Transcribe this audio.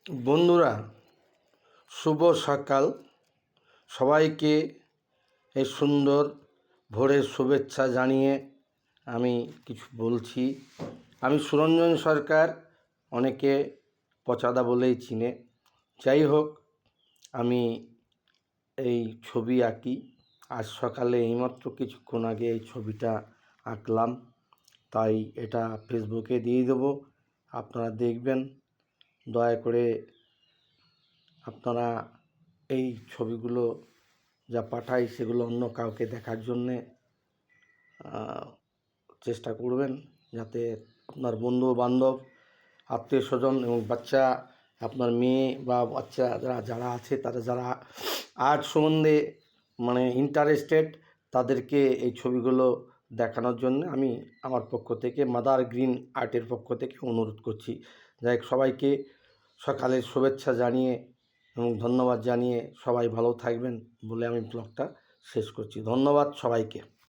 বন্ধুরা, শুভ সকাল। সবাইকে এই সুন্দর ভোরের শুভেচ্ছা জানিয়ে আমি কিছু বলছি। আমি সুরঞ্জন সরকার, অনেকে পচাদা বলেই চিনে। যাই হোক, আমি এই ছবি আঁকি। আজ সকালে এইমাত্র কিছুক্ষণ আগে এই ছবিটা আঁকলাম, তাই এটা ফেসবুকে দিয়ে দেবো। আপনারা দেখবেন। দয়া করে আপনারা এই ছবিগুলো যা পাঠাই সেগুলো অন্য কাউকে দেখার জন্যে চেষ্টা করবেন, যাতে আপনার বন্ধু বান্ধব, আত্মীয় স্বজন এবং বাচ্চা, আপনার মেয়ে বা বাচ্চা যারা আছে, তারা যারা আর্ট সম্বন্ধে ইন্টারেস্টেড, তাদেরকে এই ছবিগুলো দেখানোর জন্য আমি আমার পক্ষ থেকে, মাদার গ্রিন আর্টের পক্ষ থেকে অনুরোধ করছি। যাই হোক, সবাইকে সকালের শুভেচ্ছা জানিয়ে এবং ধন্যবাদ জানিয়ে সবাই ভালো থাকবেন বলে আমি ব্লগটা শেষ করছি। ধন্যবাদ সবাইকে।